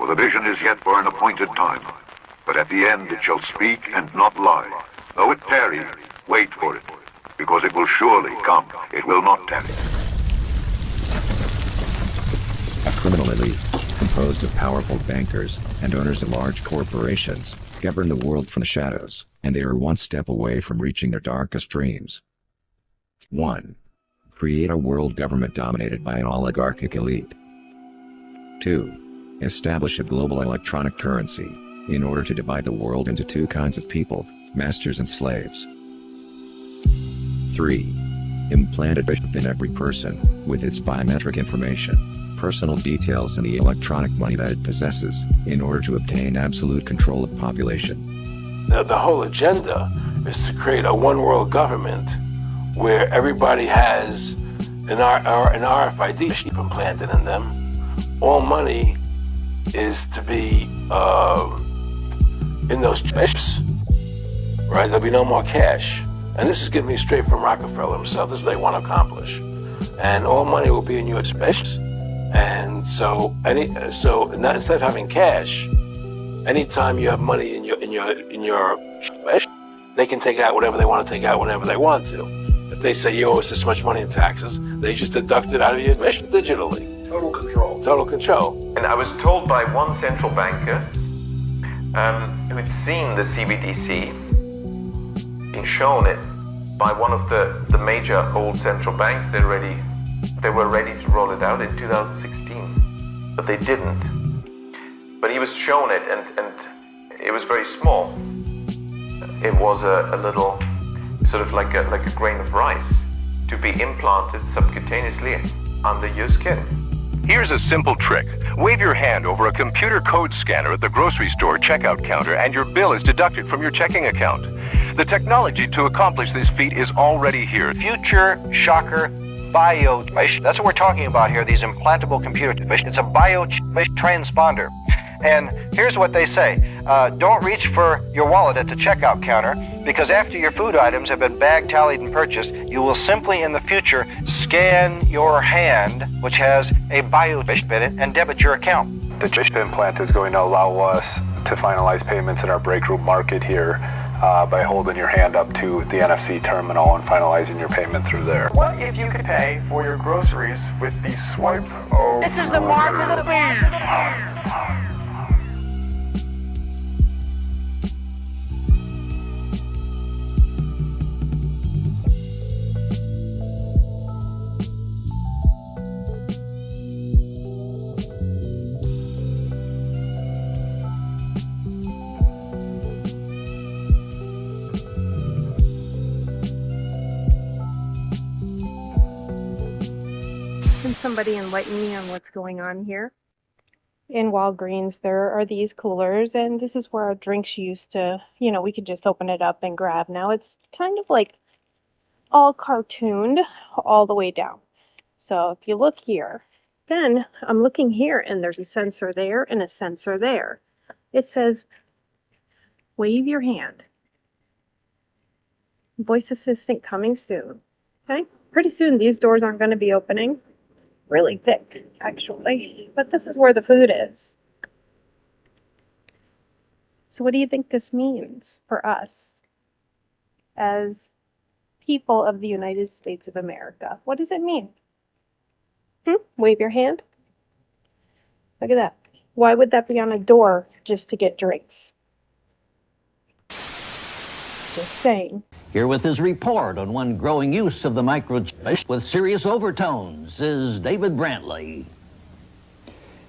For the vision is yet for an appointed time. But at the end it shall speak and not lie. Though it tarry, wait for it, because it will surely come. It will not tarry. A criminal elite, composed of powerful bankers and owners of large corporations, govern the world from the shadows, and they are one step away from reaching their darkest dreams. 1. Create a world government dominated by an oligarchic elite. 2. Establish a global electronic currency, in order to divide the world into two kinds of people, masters and slaves. 3. Implant a chip in every person, with its biometric information, personal details and the electronic money that it possesses, in order to obtain absolute control of population. The whole agenda is to create a one world government where everybody has an RFID chip implanted in them. All money is to be in those chips, right? There'll be no more cash. And this is getting me straight from Rockefeller himself. This is what they want to accomplish. And all money will be in your chips. And so instead of having cash, anytime you have money in your chips, they can take out whatever they want to take out whenever they want to. If they say you owe us this much money in taxes, they just deduct it out of your admission digitally. Total control. Total control. And I was told by one central banker who had seen the CBDC being shown it by one of the major old central banks. They were ready to roll it out in 2016, but they didn't. But he was shown it, and it was very small. It was a little, sort of like a grain of rice, to be implanted subcutaneously under your skin. Here's a simple trick. Wave your hand over a computer code scanner at the grocery store checkout counter and your bill is deducted from your checking account. The technology to accomplish this feat is already here. Future shocker bio. That's what we're talking about here, these implantable computer. It's a bio transponder. And here's what they say. Don't reach for your wallet at the checkout counter, because after your food items have been bag tallied and purchased, you will simply in the future scan your hand, which has a biochip in it, and debit your account. The chip implant is going to allow us to finalize payments in our break room market here by holding your hand up to the NFC terminal and finalizing your payment through there. What if you could pay for your groceries with the swipe of... This is the mark of the beast. Can somebody enlighten me on what's going on here? In Walgreens, there are these coolers, and this is where our drinks used to, we could just open it up and grab. Now it's kind of like all cartooned all the way down. So if you look here, then I'm looking here, and there's a sensor there and a sensor there. It says, wave your hand. Voice assistant coming soon. Okay? Pretty soon these doors aren't going to be opening. Really thick, actually. But this is where the food is. So what do you think this means for us as people of the United States of America? What does it mean? Wave your hand. Look at that. Why would that be on a door just to get drinks? Just saying. Here with his report on one growing use of the microchip with serious overtones is David Brantley.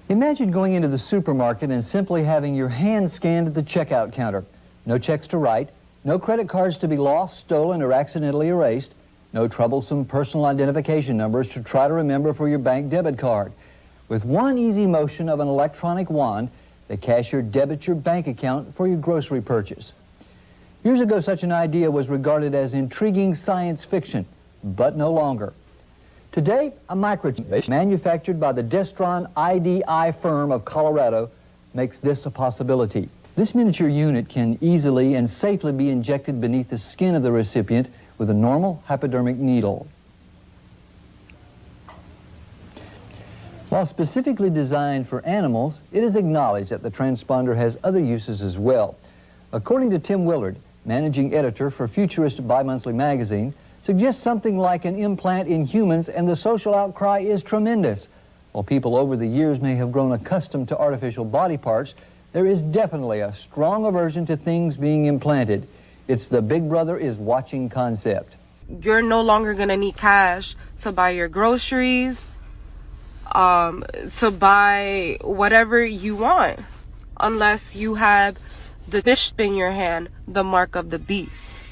Imagine going into the supermarket and simply having your hand scanned at the checkout counter. No checks to write, no credit cards to be lost, stolen, or accidentally erased, no troublesome personal identification numbers to try to remember for your bank debit card. With one easy motion of an electronic wand, the cashier debits your bank account for your grocery purchase. Years ago, such an idea was regarded as intriguing science fiction, but no longer. Today, a microchip manufactured by the Destron IDI firm of Colorado makes this a possibility. This miniature unit can easily and safely be injected beneath the skin of the recipient with a normal hypodermic needle. While specifically designed for animals, it is acknowledged that the transponder has other uses as well. According to Tim Willard, managing editor for Futurist bi-monthly magazine, suggests something like an implant in humans, and the social outcry is tremendous. While people over the years may have grown accustomed to artificial body parts, there is definitely a strong aversion to things being implanted. It's the Big Brother is watching concept. You're no longer going to need cash to buy your groceries, to buy whatever you want, unless you have the bishop in your hand, the mark of the beast.